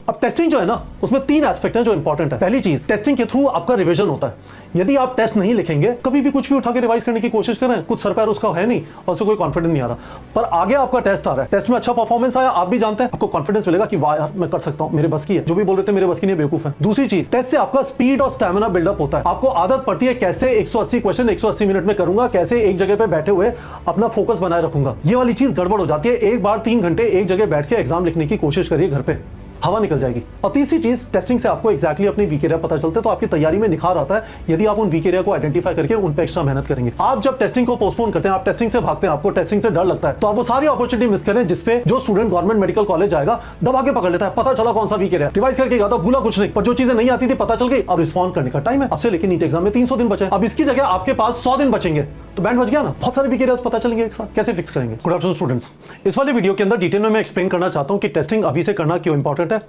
अब टेस्टिंग जो है ना, उसमें 3 एस्पेक्ट हैं जो इंपॉर्टेंट है। पहली चीज, टेस्टिंग के थ्रू आपका रिवीजन होता है। यदि आप टेस्ट नहीं लिखेंगे, कभी भी कुछ भी उठा के रिवाइज करने की कोशिश करें, कुछ सर पैर उसका है नहीं और उससे कोई कॉन्फिडेंस नहीं आ रहा, पर आगे आपका टेस्ट आ रहा है, टेस्ट में अच्छा परफॉर्मेंस आया, आप भी जानते हैं, आपको कॉन्फिडेंस मिलेगा कि वाह यार मैं कर सकता हूं, मेरे बस की है। जो भी बोल रहे थे मेरे बस की नहीं, बेवकूफ है। दूसरी चीज, टेस्ट से आपका स्पीड और स्टैमिना बिल्डअप होता है। आपको आदत पड़ती है कैसे 180 क्वेश्चन 180 मिनट में करूंगा, कैसे एक जगह पे बैठे हुए अपना फोकस बनाए रखूंगा। ये वाली चीज गड़बड़ हो जाती है। एक बार 3 घंटे एक जगह बैठ के एग्जाम लिखने की कोशिश करिए, घर पे हवा निकल जाएगी। और तीसरी चीज, टेस्टिंग से आपको एक्जैक्टली अपनी वीक एरिया पता चलते हैं, तो आपकी तैयारी में निखार आता है यदि आप उन वीक एरिया को आइडेंटिफाई करके उन पे एक्स्ट्रा मेहनत करेंगे। आप जब टेस्टिंग को पोस्टपोन करते हैं, आप टेस्टिंग से भागते हैं, आपको टेस्टिंग से डर लगता है, तो आप वो सारी अपॉर्चुनिटी मिस करें जिसपे जो स्टूडेंट गवर्नमेंट मेडिकल कॉलेज जाएगा दबा के पकड़ लेता है। पता चला कौन सा वीक एरिया, रिवाइज करके गया था, भूला कुछ नहीं, पर जो चीजें नहीं आती थी पता चल गई। अब रिस्पॉन्ड करने का टाइम है आपसे, लेकिन नीट एग्जाम में 300 दिन बचे। अब इसकी जगह आपके पास 100 दिन बचेंगे, तो बैंड बच गया ना। बहुत सारे वीक एरियाज पता चलेंगे एक साथ, कैसे फिक्स करेंगे। गुड आफ्टरनून स्टूडेंट्स, इस वाले वीडियो के अंदर डिटेल में मैं एक्सप्लेन करना चाहता हूं कि टेस्टिंग अभी से करना क्यों इंपॉर्टेंट है,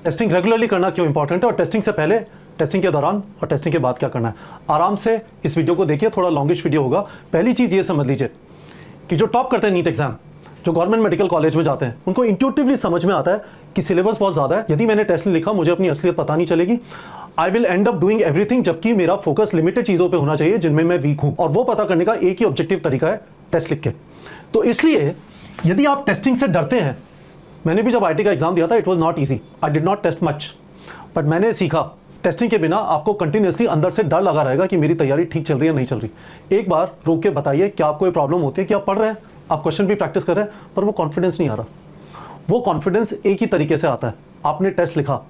टेस्टिंग रेगुलरली करना क्यों इंपॉर्टेंट है, और टेस्टिंग से पहले, टेस्टिंग के दौरान और टेस्टिंग के बाद क्या करना है। आराम से इस वीडियो को देखिए, थोड़ा लॉन्गिश वीडियो होगा। पहली चीज ये समझ लीजिए कि जो टॉप करते हैं नीट एग्जाम, जो गवर्नमेंट मेडिकल कॉलेज में जाते हैं, उनको इंट्यूटिवली समझ में आता है कि सिलेबस बहुत ज्यादा है, यदि मैंने टेस्ट नहीं लिखा मुझे अपनी असलियत पता नहीं चलेगी, I will and up doing everything, जबकि मेरा फोकस लिमिटेड चीजों पे होना चाहिए जिनमें मैं वीक हूं, और वो पता करने का एक ही ऑब्जेक्टिव तरीका है, टेस्ट लिख के। तो इसलिए यदि आप टेस्टिंग से डरते हैं, मैंने भी जब आईटी का एग्जाम दिया था, it was not easy, I did not test much, but मैंने सीखा टेस्टिंग के बिना आपको कंटिन्यूअसली अंदर से डर लगा रहेगा कि मेरी तैयारी ठीक चल रही है नहीं चल रही। एक बार रोक के बताइए क्या आपको कोई प्रॉब्लम होती है कि आप पढ़ रहे हैं, आप क्वेश्चन भी प्रैक्टिस कर रहे हैं, पर वो कॉन्फिडेंस नहीं आ रहा। वो कॉन्फिडेंस एक ही तरीके से आता है, आपने टेस्ट लिखा,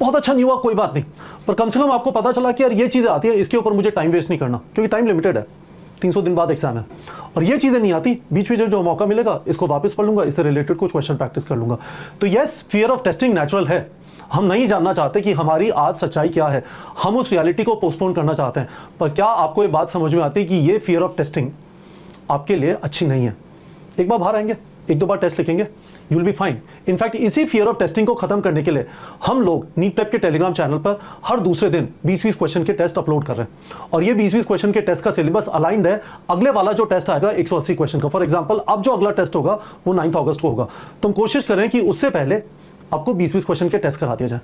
बहुत अच्छा नहीं हुआ कोई बात नहीं, पर कम से कम आपको पता चला कि यार ये चीजें आती है, इसके ऊपर मुझे टाइम वेस्ट नहीं करना, क्योंकि टाइम लिमिटेड है, 300 दिन बाद एग्जाम है, और ये चीजें नहीं आती, बीच में जो मौका मिलेगा इसको वापस पढ़ लूंगा, इससे रिलेटेड कुछ क्वेश्चन प्रैक्टिस कर लूंगा। तो yes, fear of testing natural है, हम नहीं जानना चाहते कि हमारी आज सच्चाई क्या है, हम उस रियलिटी को पोस्टपोन करना चाहते हैं, पर क्या आपको ये बात समझ में आती है कि ये फियर ऑफ टेस्टिंग आपके लिए अच्छी नहीं है। एक बार बाहर आएंगे, 1-2 बार टेस्ट लिखेंगे, you will be fine. In fact इसी फियर ऑफ टेस्टिंग को खत्म करने के लिए हम लोग नीट प्रेप के टेलीग्राम चैनल पर हर दूसरे दिन 20-20 क्वेश्चन के टेस्ट अपलोड कर रहे हैं, और ये 20-20 क्वेश्चन के टेस्ट का सिलेबस अलाइंड है अगले वाला जो टेस्ट आएगा 180 क्वेश्चन का। फॉर एग्जांपल अब जो अगला टेस्ट होगा वो 9 अगस्त को होगा, तो हम कोशिश करें कि उससे पहले आपको 20-20 क्वेश्चन के टेस्ट करा दिया जाए,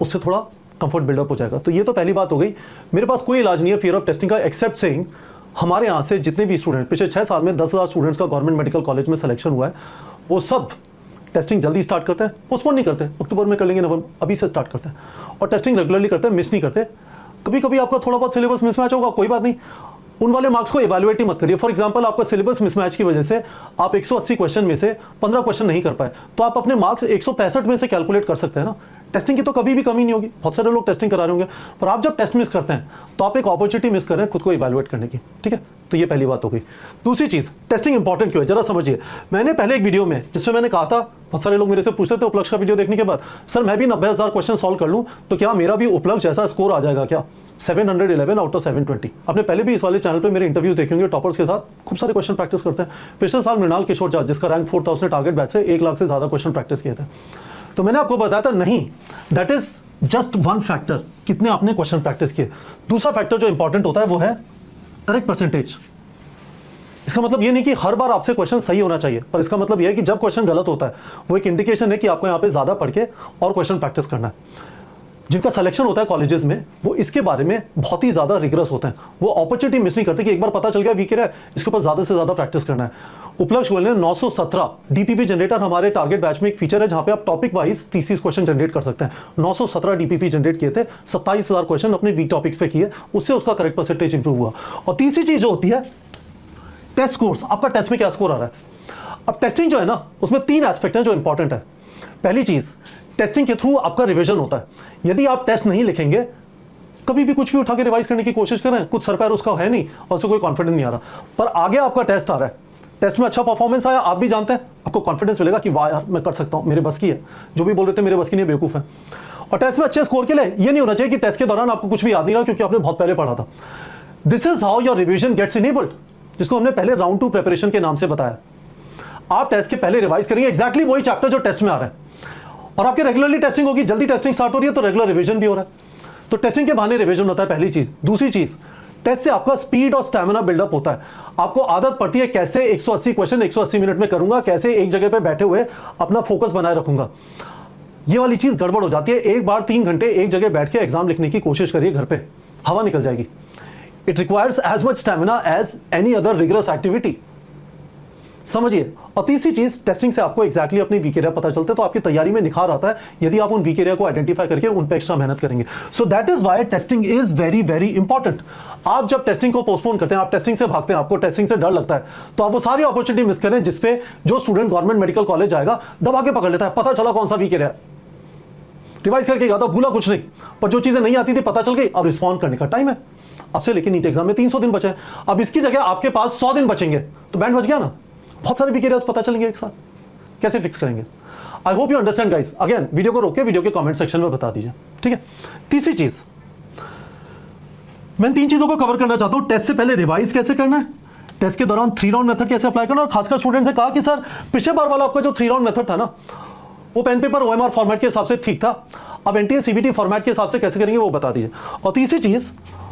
उससे थोड़ा कंफर्ट बिल्डअप हो जाएगा। तो ये तो पहली बात हो गई। मेरे पास कोई इलाज नहीं है फियर ऑफ टेस्टिंग का, एक्सेप्ट सेइंग हमारे यहाँ से जितने भी स्टूडेंट, पिछले 6 साल में 10,000 स्टूडेंट्स का गवर्नमेंट मेडिकल कॉलेज में सिलेक्शन हुआ है, वो सब टेस्टिंग जल्दी स्टार्ट करते हैं, पोस्टपोन नहीं करते, अक्टूबर में कर लेंगे, नवंबर, अभी से स्टार्ट करते हैं, और टेस्टिंग रेगुलरली करते हैं, मिस नहीं करते। कभी कभी आपका थोड़ा बहुत सिलेबस मिसमैच होगा, कोई बात नहीं, उन वाले मार्क्स को इवैल्यूएट ही मत करिए। फॉर एग्जांपल आपका सिलेबस मिसमैच की वजह से आप 180 क्वेश्चन में से 15 क्वेश्चन नहीं कर पाए, तो आप अपने मार्क्स 165 में से कैलकुलेट कर सकते हैं ना। टेस्टिंग की तो कभी भी कमी नहीं होगी, बहुत सारे लोग टेस्टिंग करा रहे होंगे, पर आप जब टेस्ट मिस करते हैं तो आप एक अपॉर्चुनिटी मिस कर रहे हैं खुद को इवैल्यूएट करने की, ठीक है। तो ये पहली बात हो गई। दूसरी चीज, टेस्टिंग इंपॉर्टेंट क्यों है जरा समझिए। मैंने पहले एक वीडियो में, जिसमें मैंने कहा था, बहुत सारे लोग मेरे से पूछते थे उपलक्ष्य का वीडियो देखने के बाद, सर मैं भी 90,000 क्वेश्चन सॉल्व कर लूं तो क्या मेरा भी उपलक्ष्य जैसा स्कोर आ जाएगा क्या, 711 आउट ऑफ 720। आपने पहले भी इस वाले चैनल पे मेरे इंटरव्यूज देखे होंगे, टॉपर्स के साथ खूब सारे क्वेश्चन प्रैक्टिस करते हैं। पिछले साल मृणाल किशोर झा, जिसका रैंक 4 था, उसने टारगेट बैच से 1 लाख से ज्यादा क्वेश्चन प्रैक्टिस किए थे। तो मैंने आपको बताया था नहीं, that is just one factor, कितने आपने क्वेश्चन प्रैक्टिस किए। दूसरा फैक्टर जो इंपॉर्टेंट होता है वो है करेक्ट परसेंटेज। इसका मतलब ये नहीं कि हर बार आपसे क्वेश्चन सही होना चाहिए, पर इसका मतलब ये है कि जब क्वेश्चन गलत होता है वो एक इंडिकेशन है कि आपको यहाँ पे ज्यादा पढ़ के और क्वेश्चन प्रैक्टिस करना है। जिनका सिलेक्शन होता है कॉलेजेस में, वो इसके बारे में बहुत ही ज्यादा रिगरस होते हैं, वो अपॉर्चुनिटी मिस नहीं करते कि एक बार पता चल गया वीक है, इसके ऊपर ज्यादा से ज्यादा प्रैक्टिस करना है। उपलक्ष्य गोयल ने 917 डीपीपी जनरेटर, हमारे टारगेट बैच में एक फीचर है जहां पे आप टॉपिक वाइज 30 क्वेश्चन जनरेट कर सकते हैं। 917 डीपीपी जनरेट किए थे, 27,000 क्वेश्चन अपने वीक टॉपिक्स पे किए, उससे उसका करेक्ट परसेंटेज इंप्रूव हुआ। और तीसरी चीज जो होती है टेस्ट स्कोर्स, आपका टेस्ट में क्या स्कोर आ रहा है। अब टेस्टिंग जो है ना, उसमें 3 एस्पेक्ट हैं जो इंपॉर्टेंट है। पहली चीज, टेस्टिंग के थ्रू आपका रिवीजन होता है। यदि आप टेस्ट नहीं लिखेंगे, कभी भी कुछ भी उठा के रिवाइज करने की कोशिश करें, कुछ सर पैर उसका है नहीं और उससे कोई कॉन्फिडेंस नहीं आ रहा, पर आगे आपका टेस्ट आ रहा है, टेस्ट में अच्छा परफॉर्मेंस आया, आप भी जानते हैं, आपको कॉन्फिडेंस मिलेगा कि वाह यार मैं कर सकता हूं, मेरे बस की है। जो भी बोल रहे थे मेरे बस की नहीं, बेवकूफ है। और टेस्ट में अच्छे स्कोर के लिए ये नहीं होना चाहिए कि टेस्ट के दौरान आपको कुछ भी याद नहीं रहा क्योंकि आपने बहुत पहले पढ़ा था। This is how your revision gets enabled, जिसको हमने पहले राउंड 2 प्रिपरेशन के नाम से बताया। आप टेस्ट के पहले रिवाइज करेंगे एक्जैक्टली वही चैप्टर जो टेस्ट में आ रहा है, और आपकी रेगुलरली टेस्टिंग होगी, जल्दी टेस्टिंग स्टार्ट हो रही है तो रेगुलर रिवीजन भी हो रहा है। तो टेस्टिंग के बहाने रिवीजन होता है, पहली चीज। दूसरी चीज, टेस्ट से आपका स्पीड और स्टैमिना बिल्डअप होता है। आपको आदत पड़ती है कैसे 180 क्वेश्चन 180 मिनट में करूंगा, कैसे एक जगह पे बैठे हुए अपना फोकस बनाए रखूंगा। ये वाली चीज गड़बड़ हो जाती है। एक बार 3 घंटे एक जगह बैठ के एग्जाम लिखने की कोशिश करिए घर पे, हवा निकल जाएगी। It requires as much stamina as any other rigorous activity, समझिए। और तीसरी चीज, टेस्टिंग से आपको एग्जैक्टली अपनी वीक एरिया पता चलता है, तो आपकी तैयारी में निखार आता है यदि आप उन वीक एरिया को आइडेंटिफाई करके उन पे एक्स्ट्रा मेहनत करेंगे। So that is why testing is very very important. आप जब टेस्टिंग को पोस्टपोन करते हैं, आप टेस्टिंग से भागते हैं, आपको टेस्टिंग से डर लगता है, तो आप वो सारी अपॉर्चुनिटी मिस करें जिसपे जो स्टूडेंट गवर्नमेंट मेडिकल कॉलेज जाएगा दबा के पकड़ लेता है। पता चला कौन सा वीक एरिया, रिवाइज करके गया था, भूला कुछ नहीं, पर जो चीजें नहीं आती थी पता चल गई। अब रिस्पॉन्ड करने का टाइम है अब से, लेकिन नीट एग्जाम में 300 दिन बचे हैं। अब इसकी जगह आपके पास 100 दिन बचेंगे, तो बैंड बच गया ना, बहुत सारे वीक एरियाज पता चलेंगे एक साथ। कैसे फिक्स करेंगे? I hope you understand guys. Again video को रोके, वीडियो के कमेंट सेक्शन में बता दीजिए, ठीक है। तीसरी चीज, मैं 3 चीजों को कवर करना चाहता हूं। टेस्ट से पहले रिवाइज कैसे करना है, टेस्ट के दौरान 3 राउंड मेथड कैसे अप्लाई करना है, और खासकर स्टूडेंट से कहा कि सर पिछले बार वाला आपका जो 3 राउंड मेथड था ना, वो पेन पेपर ओएमआर फॉर्मेट के हिसाब से ठीक था, अब एनटीए सीबीटी फॉर्मेट के हिसाब से कैसे करेंगे वो बता दीजिए। और तीसरी चीज,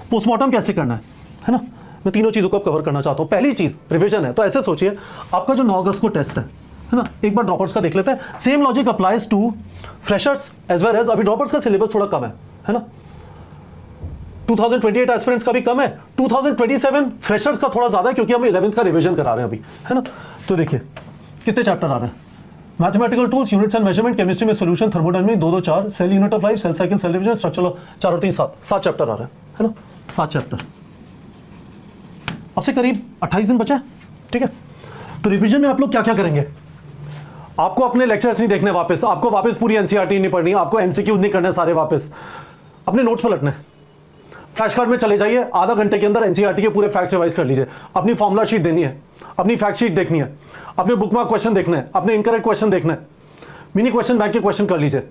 पोस्टमार्टम कैसे करना है ना। मैं तीनों चीजों को कवर करना चाहता हूं। पहली चीज रिवीजन है, तो ऐसे सोचिए आपका जो 9 अगस्त को टेस्ट है ना, एक बार ड्रॉपर्स का देख लेते हैं। Same logic applies to freshers as well as, अभी ड्रॉपर्स का सिलेबस थोड़ा कम है ना, 2028 एस्पिरेंट्स का भी कम है, 2027 फ्रेशर्स का थोड़ा ज्यादा है क्योंकि हम 11th का रिवीजन करा रहे हैं अभी, है ना। तो देखिए कितने चैप्टर आ रहे हैं, mathematical tools, units and measurement, chemistry में solution, thermodynamics 2 2 4, cell unit of life, cell cycle, cell division, structure 4 और 3 7 चैप्टर आ रहे हैं, है ना, 7 चैप्टर। अब से करीब 28 दिन बचे हैं, ठीक है। तो रिवीजन में आप लोग क्या क्या करेंगे? आपको अपने लेक्चर्स नहीं देखने वापस, आपको वापस पूरी एनसीईआरटी नहीं पढ़नी, आपको एमसीक्यू नहीं करने सारे वापस, अपने नोट्स पलटने, फ्लैश कार्ड में चले जाइए, आधा घंटे के अंदर एनसीईआरटी के पूरे फैक्ट्स रिवाइज कर लीजिए, अपनी फॉर्मुला शीट देनी है, अपनी फैक्ट शीट देखनी है, अपने बुकमार्क क्वेश्चन देखने हैं, अपने इनकरेक्ट क्वेश्चन देखने हैं, मिनी क्वेश्चन बैंक के क्वेश्चन कर लीजिए।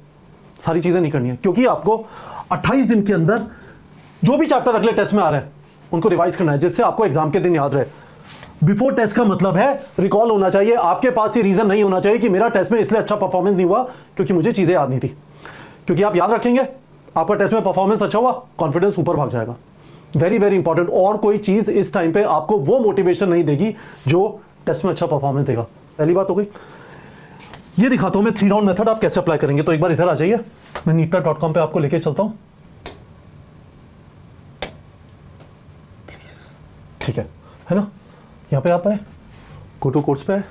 सारी चीजें नहीं करनी है क्योंकि आपको 28 दिन के अंदर जो भी चैप्टर अगले टेस्ट में आ रहे हैं उनको रिवाइज करना है, जिससे आपको एग्जाम के दिन याद रहे। बिफोर टेस्ट का मतलब है रिकॉल होना चाहिए, आपके पास ये रीजन नहीं होना चाहिए कि मेरा टेस्ट में इसलिए अच्छा परफॉर्मेंस नहीं हुआ क्योंकि मुझे चीजें याद नहीं थी। क्योंकि आप याद रखेंगे, आपका टेस्ट में परफॉर्मेंस अच्छा हुआ, कॉन्फिडेंस ऊपर भाग जाएगा। Very very important. और कोई चीज इस टाइम पे आपको वो मोटिवेशन नहीं देगी जो टेस्ट में अच्छा परफॉर्मेंस देगा। पहली बात हो गई। ये दिखाता हूं मैं 3 राउंड मेथड आप कैसे अप्लाई करेंगे। तो एक बार इधर आ जाइए, मैं neeta.com पे आपको लेके चलता हूं, ठीक है ना। यहाँ पे आप आए, गो टू कोर्स पे आए,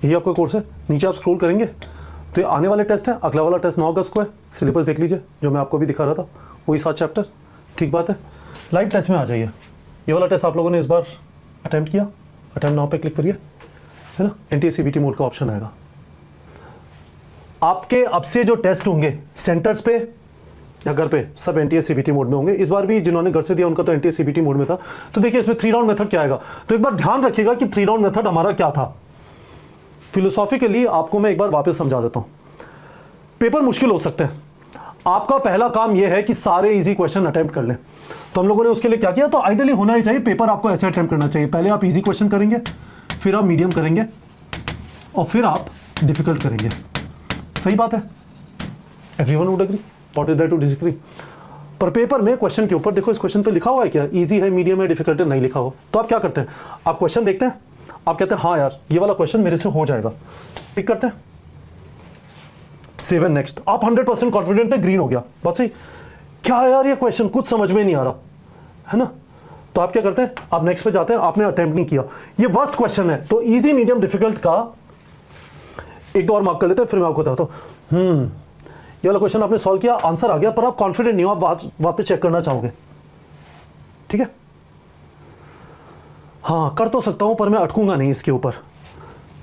यही आपका कोर्स है। नीचे आप स्क्रॉल करेंगे तो ये आने वाले टेस्ट है। अगला वाला टेस्ट 9 अगस्त को है। सिलेबस देख लीजिए जो मैं आपको भी दिखा रहा था, वही 7 चैप्टर, ठीक बात है। लाइव टेस्ट में आ जाइए। ये वाला टेस्ट आप लोगों ने इस बार अटेम्प्ट किया, अटेम्प्ट नाउ पे क्लिक करिए, है ना। एनटीए सीबीटी मोड का ऑप्शन आएगा। आपके अब से जो टेस्ट होंगे सेंटर्स पे या घर पे, सब एनटीए सीबीटी मोड में होंगे। इस बार भी जिन्होंने घर से दिया उनका तो एनटीए सीबीटी मोड में था। तो देखिए इसमें 3 राउंड मेथड क्या आएगा। तो एक बार ध्यान रखिएगा कि 3 राउंड मेथड हमारा क्या था। फिलोसॉफिकली आपको मैं एक बार वापस समझा देता हूं। पेपर मुश्किल हो सकते हैं, आपका पहला काम यह है कि सारे इजी क्वेश्चन अटेम्प्ट कर लें। तो हम लोगों ने उसके लिए क्या किया, तो आइडियली होना ही चाहिए पेपर आपको ऐसे अटेम्प्ट करना चाहिए। पहले आप इजी क्वेश्चन करेंगे, फिर आप मीडियम करेंगे और फिर आप डिफिकल्ट करेंगे। सही बात है, everyone would agree, what is there to disagree. पर पेपर में क्वेश्चन के ऊपर देखो, इस क्वेश्चन पे लिखा हुआ है क्या, इजी है, मीडियम है, डिफिकल्ट है, नहीं लिखा हुआ। तो आप क्या करते हैं, आप क्वेश्चन देखते हैं, आप कहते हैं हाँ यार ये वाला क्वेश्चन मेरे से हो जाएगा, टिक करते हैं, सेव एंड नेक्स्ट। आप 100% कॉन्फिडेंट है, ग्रीन हो गया, बात सही। क्या यार ये क्वेश्चन कुछ समझ में नहीं आ रहा, है ना। तो आप क्या करते हैं, आप नेक्स्ट पे जाते हैं, आपने अटेम्प्ट नहीं किया, ये वर्स्ट क्वेश्चन है। तो इजी मीडियम डिफिकल्ट का एक दो और मार्क कर लेते हैं, फिर मैं आपको बताता हूं। ये वाला क्वेश्चन आपने सॉल्व किया, आंसर आ गया, पर आप कॉन्फिडेंट नहीं हो, आप वापस चेक करना चाहोगे, ठीक है। हाँ कर तो सकता हूं पर मैं अटकूंगा नहीं इसके ऊपर।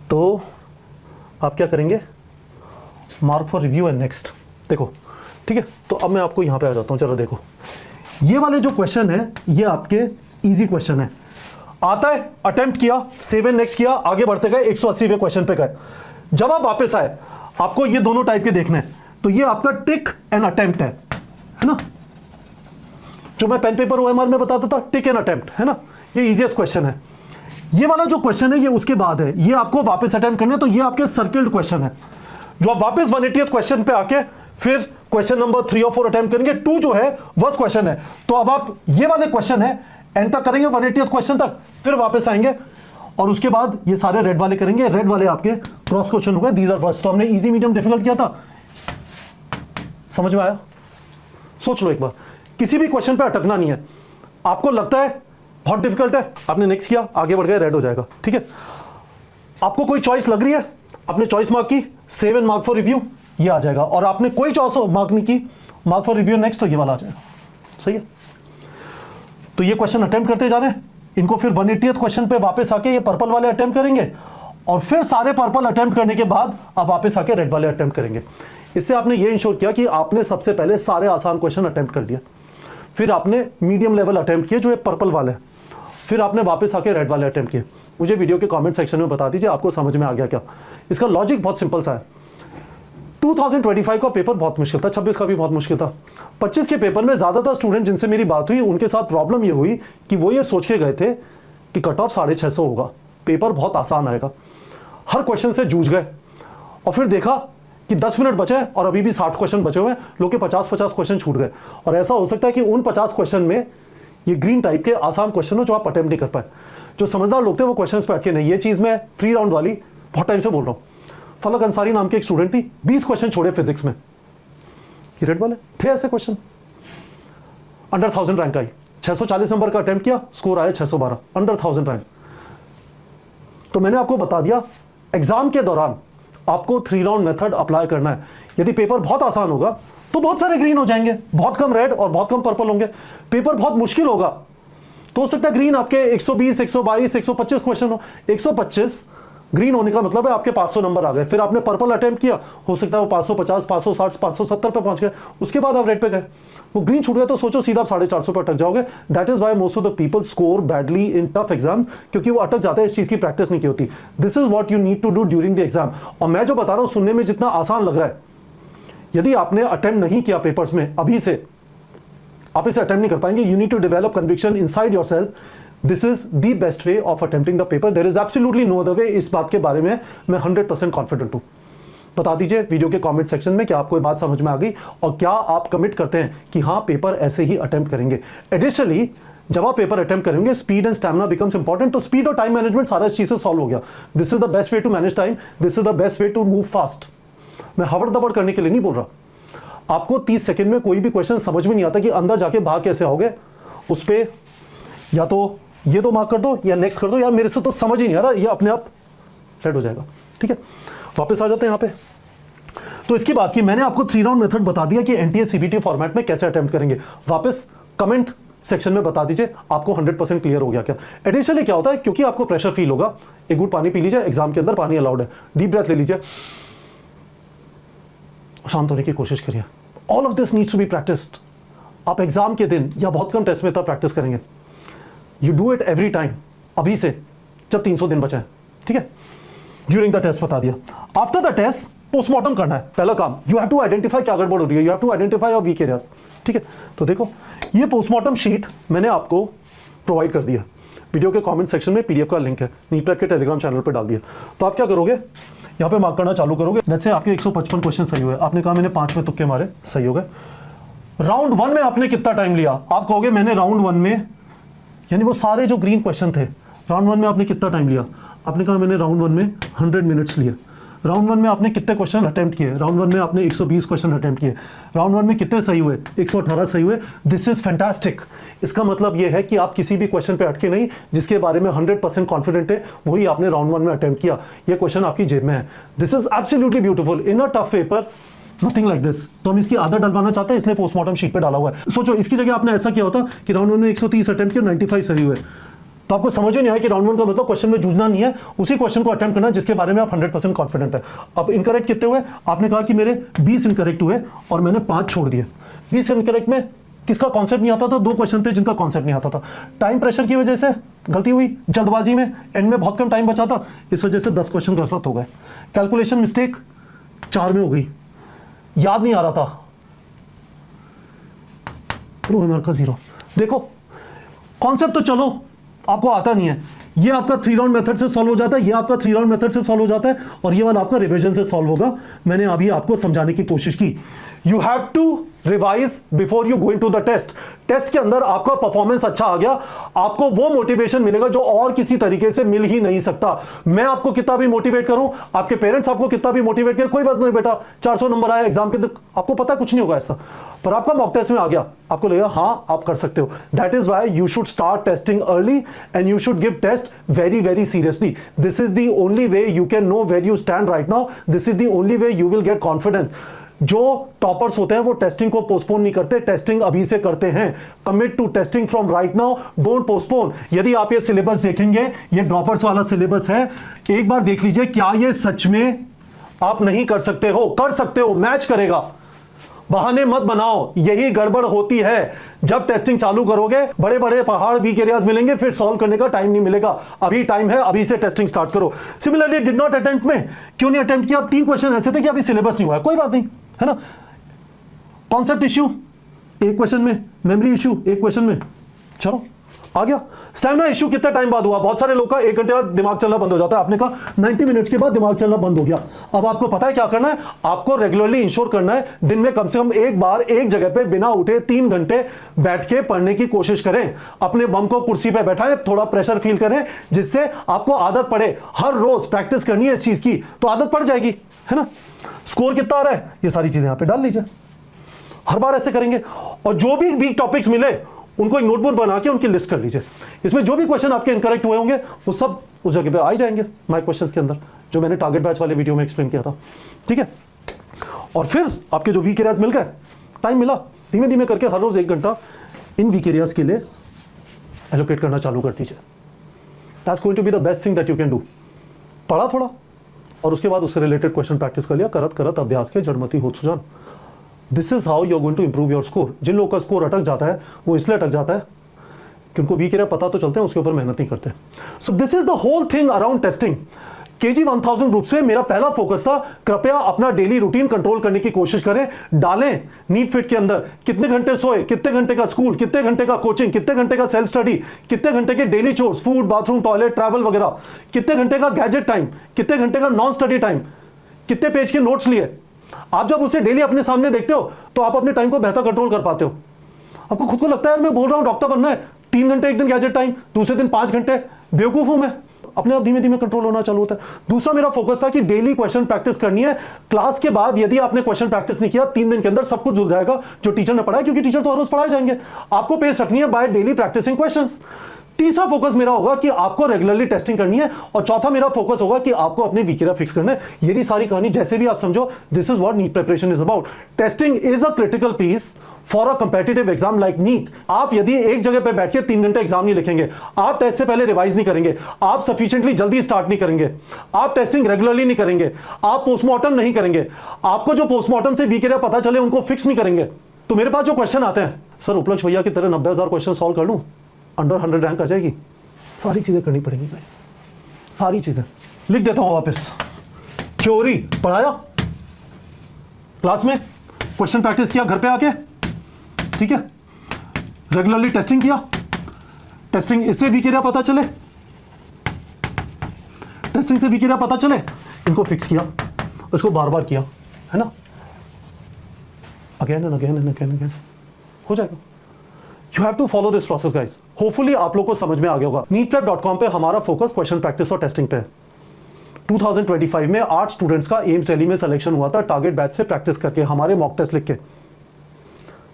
तो आप क्या करेंगे, mark for review and next, देखो, ठीक है। तो अब मैं आपको यहां पे आ जाता हूं, चलो देखो, ये वाले जो क्वेश्चन है ये आपके इजी क्वेश्चन है। आता है, अटेम्प्ट किया, सेव एंड नेक्स्ट किया, आगे बढ़ते गए, 180वें क्वेश्चन पे गए। जब आप वापस आए, आपको ये दोनों टाइप के देखने हैं। तो ये आपका टिक एंड अटेम्प्ट है ना। जो मैं पेन पेपर ओएमआर में बताता था, टिक एंड अटेम्प्ट, है ना। ये इजीएस्ट क्वेश्चन है। ये वाला जो क्वेश्चन है ये उसके बाद है, ये आपको वापस अटेम्प्ट करना है। तो ये आपके सर्किल्ड क्वेश्चन है, जो आप वापस 180th क्वेश्चन पे आके फिर क्वेश्चन नंबर 3 और 4 अटेम्प्ट करेंगे। 2 जो है वर्स्ट क्वेश्चन है। तो अब आप ये वाले क्वेश्चन है एंड तक करेंगे 180th क्वेश्चन तक, फिर वापस आएंगे और उसके बाद ये सारे रेड वाले करेंगे। रेड वाले आपके क्रॉस क्वेश्चन हो गए, दीज आर वर्स्ट। तो हमने इजी मीडियम डिफिकल्ट किया था, समझ में आया? सोच लो एक बार, किसी भी क्वेश्चन पे अटकना नहीं है। आपको लगता है बहुत डिफिकल्ट है, आपने नेक्स्ट किया, आगे बढ़ गए, रेड हो जाएगा, ठीक है। आपको कोई चॉइस लग रही है, आपने चॉइस मार्क की, save and mark for review, ये आ जाएगा। और आपने कोई चॉइस मार्क नहीं की, मार्क फॉर रिव्यू नेक्स्ट, तो ये वाला आ जाएगा। सही है? तो ये क्वेश्चन अटेम्प्ट करते जा रहे हैं, इनको फिर 180th क्वेश्चन पे वापस आके ये पर्पल वाले अटेम्प्ट करेंगे, और फिर सारे पर्पल अटेम्प्ट करने के बाद आप वापस आके रेड वाले अटेम्प्ट करेंगे। इससे आपने ये इंश्योर किया कि आपने सबसे पहले सारे आसान क्वेश्चन अटेम्प्ट कर लिया, फिर आपने मीडियम लेवल अटेम्प्ट किए जो ये पर्पल वाले हैं, फिर आपने वापस आके रेड वाले अटेम्प्ट किए। मुझे वीडियो के कमेंट सेक्शन में बता दीजिए आपको समझ में आ गया क्या। इसका लॉजिक बहुत सिंपल सा है। 2025 का पेपर बहुत मुश्किल था, 26 का भी बहुत मुश्किल था। 25 के पेपर में ज्यादातर स्टूडेंट जिनसे मेरी बात हुई उनके साथ प्रॉब्लम ये हुई कि वो ये सोच के गए थे कि कट ऑफ 650 होगा, पेपर बहुत आसान आएगा, हर क्वेश्चन से जूझ गए, और फिर देखा कि 10 मिनट बचे और अभी भी 60 क्वेश्चन बचे हुए हैं, लोग के 50-50 क्वेश्चन छूट गए। और ऐसा हो सकता है कि उन 50 क्वेश्चन में ये ग्रीन टाइप के आसान क्वेश्चन हो जो आप अटेम्प्ट नहीं कर पाए। जो समझदार लोग थे वो क्वेश्चन पे अटके नहीं। ये चीज मैं 3 राउंड वाली बहुत टाइम से बोल रहा हूँ। फलक अंसारी नाम की एक स्टूडेंट थी, 20 क्वेश्चन छोड़े फिजिक्स में, ये रेड वाले थे ऐसे क्वेश्चन, अंडर 1000 रैंक आई, 640 नंबर का अटेम्प्ट किया, स्कोर आया 612, अंडर 1000 रैंक। तो मैंने आपको बता दिया एग्जाम के दौरान आपको 3 राउंड मेथड अप्लाई करना है। यदि पेपर बहुत आसान होगा तो बहुत सारे ग्रीन हो जाएंगे, बहुत कम रेड और बहुत कम पर्पल होंगे। पेपर बहुत मुश्किल होगा तो हो सकता है ग्रीन आपके 120, 122, 125 क्वेश्चन हो। 125 ग्रीन होने का मतलब है आपके 500 नंबर आ गए। फिर आपने पर्पल अटेम्प्ट किया, हो सकता है वो 550, 560, 570 पे पहुंच गए, उसके बाद आप रेड पे गए, वो ग्रीन छूट गया, तो सोचो सीधा आप 450 पे अटक जाओगे। That is why most of the people score badly in tough exam, क्योंकि वो अटक जाते हैं, इस चीज की प्रैक्टिस नहीं की होती। This is what you need to do during the exam. और मैं जो बता रहा हूं सुनने में जितना आसान लग रहा है, यदि आपने अटेम्प्ट नहीं किया पेपर्स में अभी से, आप इसे अटेम्प्ट नहीं कर पाएंगे। You need to develop conviction inside yourself. This is the best way of attempting the paper. There is absolutely no other way. इस बात के बारे में मैं 100% कॉन्फिडेंट हूं। बता दीजिए वीडियो के कमेंट सेक्शन में क्या आपको ये बात समझ में आ गई, और क्या आप कमिट करते हैं कि हाँ पेपर ऐसे ही अटेम्प्ट करेंगे। एडिशनली जब आप पेपर अटेम्प्ट करेंगे, speed and stamina becomes important. तो स्पीड और टाइम मैनेजमेंट सारा इस चीज से सॉल्व हो गया। This is the best way to manage time, this is the best way to move fast. मैं हवड़ दबड़ करने के लिए नहीं बोल रहा। आपको 30 सेकंड में कोई भी क्वेश्चन समझ में नहीं आता कि अंदर जाके बाहर कैसे आओगे, उस पे या तो ये 2 मार्क कर दो या नेक्स्ट कर दो, यार मेरे से तो समझ ही नहीं आ रहा, ये अपने आप रेड हो जाएगा। ठीक है, वापस आ जाते हैं यहाँ पे। तो इसकी बात की मैंने आपको 3 राउंड मेथड बता दिया कि एनटीए सीबीटी फॉर्मेट में कैसे अटेम्प्ट करेंगे। वापस कमेंट सेक्शन में बता दीजिए आपको 100% क्लियर हो गया क्या। एडिशनली क्या होता है, क्योंकि आपको प्रेशर फील होगा, एक घूंट पानी पी लीजिए, एग्जाम के अंदर पानी अलाउड है, डीप ब्रेथ ले लीजिए, शांत होने की कोशिश करिए। All of this needs to be practised. आप एग्जाम के दिन या बहुत कम टेस्ट में तब प्रैक्टिस करेंगे। You do it every time, अभी से जब 300 दिन बचे हैं। ठीक है, ड्यूरिंग द टेस्ट बता दिया। आफ्टर द टेस्ट पोस्टमार्टम करना है, पहला काम। यू हैव टू आइडेंटिफाई क्या गड़बड़ हो रही है, you have to identify your weak areas. ठीक है, तो देखो ये पोस्टमार्टम शीट मैंने आपको प्रोवाइड कर दिया, वीडियो के कमेंट सेक्शन में पीडीएफ का लिंक है, नीट के टेलीग्राम चैनल पे डाल दिया। तो आप क्या करोगे, यहाँ पे मार्क करना चालू करोगे। जैसे आपके 155 क्वेश्चन सही हुए, आपने कहा मैंने 5 में तुक्के मारे, सही हो गए। राउंड 1 में आपने कितना टाइम लिया, आप कहोगे मैंने राउंड 1 में, यानी वो सारे जो ग्रीन क्वेश्चन थे, राउंड 1 में आपने कितना टाइम लिया, आपने कहा मैंने राउंड 1 में 100 मिनट्स लिए। राउंड 1 में आपने कितने क्वेश्चन अटेम्प्ट किए, राउंड 1 में आपने 120 क्वेश्चन अटेम्प्ट किए। राउंड 1 में कितने सही हुए, 118 सही हुए। This is fantastic. इसका मतलब यह है कि आप किसी भी क्वेश्चन पे अटके नहीं, जिसके बारे में 100% कॉन्फिडेंट है, वही आपने राउंड 1 में अटेम्प्ट किया। ये क्वेश्चन आपकी जेब में है। This is absolutely beautiful in a tough paper, nothing like this. तो हम इसकी आदत डलवाना चाहते हैं, इसलिए पोस्टमार्टम शीट पे डाला हुआ है। सोचो इसकी जगह आपने ऐसा किया होता कि राउंड 1 में 130 अटेम्प्ट किया, 95 सही हुए, तो आपको समझ ही नहीं आया कि राउंड 1 का मतलब क्वेश्चन में जूझना नहीं है, उसी क्वेश्चन को अटेम्प्ट करना जिसके बारे में आप 100% कॉन्फिडेंट है। अब इनकरेक्ट कितने हुए, आपने कहा कि मेरे 20 इनकरेक्ट हुए और मैंने 5 छोड़ दिए। 20 इनकरेक्ट में किसका कॉन्सेप्ट नहीं आता था, 2 क्वेश्चन थे जिनका कॉन्सेप्ट नहीं आता था। टाइम प्रेशर की वजह से गलती हुई, जल्दबाजी में, एंड में बहुत कम टाइम बचा था, इस वजह से 10 क्वेश्चन गलत हो गए। कैलकुलेशन मिस्टेक 4 में हो गई, याद नहीं आ रहा था, रो का 0। देखो कॉन्सेप्ट तो चलो आपको आता नहीं है, ये आपका 3 राउंड मेथड से सॉल्व हो जाता है, ये आपका 3 राउंड मेथड से सॉल्व हो जाता है, और ये वाला आपका रिवीजन से सॉल्व होगा। मैंने अभी आपको समझाने की कोशिश की। You have to revise before you going to the test. Test के अंदर आपका परफॉर्मेंस अच्छा आ गया, आपको वो मोटिवेशन मिलेगा जो और किसी तरीके से मिल ही नहीं सकता। मैं आपको कितना भी मोटिवेट करूं, आपके पेरेंट्स आपको कितना भी मोटिवेट करें, कोई बात नहीं बेटा 400 नंबर आया एग्जाम के, आपको पता कुछ नहीं होगा ऐसा, पर आपका मॉक टेस्ट में आ गया, आपको लगेगा हाँ आप कर सकते हो। That is why you should start testing early and you should give test very very seriously. This is the only way you can know where you stand right now. This is the only way you will get confidence. जो toppers होते हैं वो testing को postpone नहीं करते, testing अभी से करते हैं। Commit to testing from right now, don't postpone. यदि आप ये सिलेबस देखेंगे, ये ड्रॉपर्स वाला सिलेबस है, एक बार देख लीजिए क्या ये सच में आप नहीं कर सकते हो? कर सकते हो, मैच करेगा। बहाने मत बनाओ, यही गड़बड़ होती है। जब टेस्टिंग चालू करोगे बड़े बड़े पहाड़ वीक एरियाज मिलेंगे, फिर सॉल्व करने का टाइम नहीं मिलेगा। अभी टाइम है, अभी से टेस्टिंग स्टार्ट करो। सिमिलरली डिड नॉट अटेम्प्ट में क्यों नहीं अटेम्प्ट किया? 3 क्वेश्चन ऐसे थे कि अभी सिलेबस नहीं हुआ है, कोई बात नहीं, है ना। कॉन्सेप्ट इश्यू एक क्वेश्चन में, मेमोरी इश्यू एक क्वेश्चन में, चलो आ गया। स्टैमिना इश्यू कितने टाइम बाद हुआ? बहुत सारे लोग का 1 घंटे बाद दिमाग चलना बंद हो जाता है। आपने कहा 90 मिनट्स के बाद दिमाग चलना बंद हो गया। अब आपको पता है क्या करना है? आपको रेगुलरली इंश्योर करना है दिन में कम से कम एक बार एक जगह पे बिना उठे 3 घंटे बैठ के पढ़ने की कोशिश करें। अपने बम को कुर्सी पे बैठाएं, थोड़ा प्रेशर फील करें, जिससे आपको आदत पड़े। हर रोज प्रैक्टिस करनी है इस चीज की, तो आदत पड़ जाएगी, है ना। स्कोर कितना आ रहा है ये सारी चीजें यहां पे डाल लीजिए। हर बार ऐसे करेंगे, और जो भी वीक टॉपिक्स मिले उनको एक नोटबुक बना के उनकी लिस्ट कर लीजिए। इसमें जो भी क्वेश्चन आपके इनकरेक्ट हुए होंगे वो सब उस जगह पे आ ही जाएंगे माय क्वेश्चंस के अंदर, जो मैंने टारगेट बैच वाले वीडियो में एक्सप्लेन किया था, ठीक है। और फिर आपके जो वीक एरियाज मिल गए, टाइम मिला, धीमे धीमे करके हर रोज 1 घंटा इन वीक एरियाज के लिए एलोकेट करना चालू कर दीजिए। That's going to be the best thing that you can do. पढ़ा थोड़ा और उसके बाद उससे रिलेटेड क्वेश्चन प्रैक्टिस कर लिया, करत करत अभ्यास के जड़मती हो सुजान। This is how you are going to improve your score. जिन लोगों का स्कोर अटक जाता है वो इसलिए अटक जाता है कि उनको वीक एरिया पता तो चलते हैं, उसके ऊपर मेहनत नहीं करते। So this is the whole thing around testing. KG 1000 group से मेरा पहला फोकस था, कृपया अपना डेली रूटीन कंट्रोल करने की कोशिश करें। डालें नीट फिट के अंदर कितने घंटे सोए, कितने घंटे का स्कूल, कितने घंटे का कोचिंग, कितने घंटे का सेल्फ स्टडी, कितने घंटे के daily chores, food, bathroom, toilet, travel वगैरह, कितने घंटे का गैजेट टाइम, कितने घंटे का नॉन स्टडी टाइम, कितने पेज के नोट्स लिए। आप जब उसे डेली अपने सामने देखते हो तो आप अपने टाइम को बेहतर कंट्रोल कर पाते हो। आपको खुद को लगता है यार मैं बोल रहा हूं डॉक्टर बनना है, 3 घंटे एक दिन गैजेट टाइम, दूसरे दिन 5 घंटे, बेवकूफ हूं मैं। अपने आप धीमे धीमे कंट्रोल होना चालू होता है। दूसरा मेरा फोकस था कि डेली क्वेश्चन प्रैक्टिस करनी है। क्लास के बाद यदि आपने क्वेश्चन प्रैक्टिस नहीं किया, 3 दिन के अंदर सब कुछ भूल जाएगा जो टीचर ने पढ़ाया, क्योंकि टीचर तो हर रोज पढ़ाए जाएंगे। आपको पेश रखनी है बाय डेली प्रैक्टिसिंग क्वेश्चंस। तीसरा फोकस मेरा होगा कि आपको रेगुलरली टेस्टिंग करनी है, और चौथा मेरा फोकस होगा कि आपको अपने वीक एरिया फिक्स करना है। ये सारी कहानी जैसे भी आप समझो, this is what NEET preparation is about. Testing is a critical piece for a competitive exam like NEET. आप यदि एक जगह पे बैठ के 3 घंटे एग्जाम नहीं लिखेंगे, आप टेस्ट से पहले रिवाइज नहीं करेंगे, आप सफिशिएंटली जल्दी स्टार्ट नहीं करेंगे, आप टेस्टिंग रेगुलरली नहीं करेंगे, आप पोस्टमार्टम नहीं करेंगे, आपको जो पोस्टमार्टम से वीक एरिया पता चले उनको फिक्स नहीं करेंगे, तो मेरे पास जो क्वेश्चन आते हैं, सर उपलक्ष्य भैया की तरह 90,000 क्वेश्चन सॉल्व कर लूं, अंडर 100 रैंक आ जाएगी। सारी चीजें करनी पड़ेंगी गाइस, सारी चीजें लिख देता हूं वापस। थ्योरी पढ़ाया क्लास में, क्वेश्चन प्रैक्टिस किया घर पे आके, ठीक है, रेगुलरली टेस्टिंग किया, टेस्टिंग इससे वीक एरिया पता चले, टेस्टिंग से वीक एरिया पता चले, इनको फिक्स किया, उसको बार बार किया, है ना, again and again and again again, हो जाएगा। You have to follow this process guys. Hopefully आप लोग को समझ में आ गया होगा। neetprep.com पे हमारा फोकस क्वेश्चन प्रैक्टिस और टेस्टिंग पे है। 2025 में 8 स्टूडेंट्स का एम्स दिल्ली में सिलेक्शन हुआ था टारगेट बैच से प्रैक्टिस करके, हमारे मॉक टेस्ट लिख के।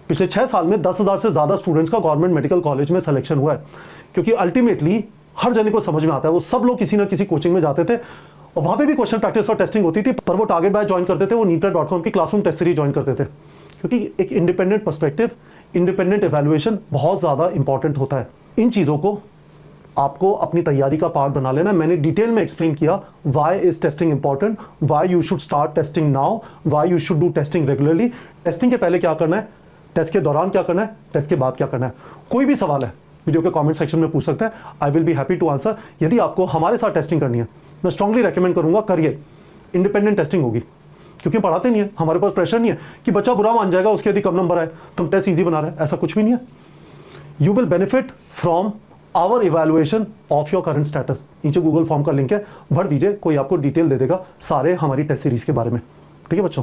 पिछले 6 साल में 10,000 से ज्यादा स्टूडेंट्स का गवर्नमेंट मेडिकल कॉलेज में सिलेक्शन हुआ है, क्योंकि अल्टीमेटली हर जने को समझ में आता है, वो सब लोग किसी ना किसी कोचिंग में जाते थे और वहां पे भी क्वेश्चन प्रैक्टिस और टेस्टिंग होती थी, पर वो टारगेट बैच ज्वाइन करते थे, वो neetprep.com की क्लासरूम टेस्ट सीरीज ज्वाइन करते थे, क्योंकि एक इंडिपेंडेंट पर्सपेक्टिव, इंडिपेंडेंट इवैल्यूएशन बहुत ज्यादा इंपॉर्टेंट होता है। इन चीजों को आपको अपनी तैयारी का पार्ट बना लेना। मैंने डिटेल में एक्सप्लेन किया why is testing important, why you should start testing now, why you should do testing regularly. Testing के पहले क्या करना है, टेस्ट के दौरान क्या करना है, टेस्ट के बाद क्या करना है। कोई भी सवाल है वीडियो के कमेंट सेक्शन में पूछ सकते हैं, I will be happy to answer. यदि आपको हमारे साथ टेस्टिंग करनी है, मैं स्ट्रांगली रेकमेंड करूंगा करिए। इंडिपेंडेंट टेस्टिंग होगी, क्योंकि पढ़ाते नहीं है, हमारे पास प्रेशर नहीं है कि बच्चा बुरा मान जाएगा उसके यदि कम नंबर आए, तुम टेस्ट इजी बना रहे हैं, ऐसा कुछ भी नहीं है। You will benefit from our evaluation of your current status, नीचे गूगल फॉर्म का लिंक है, भर दीजिए, कोई आपको डिटेल दे देगा सारे हमारी टेस्ट सीरीज के बारे में। ठीक है बच्चों।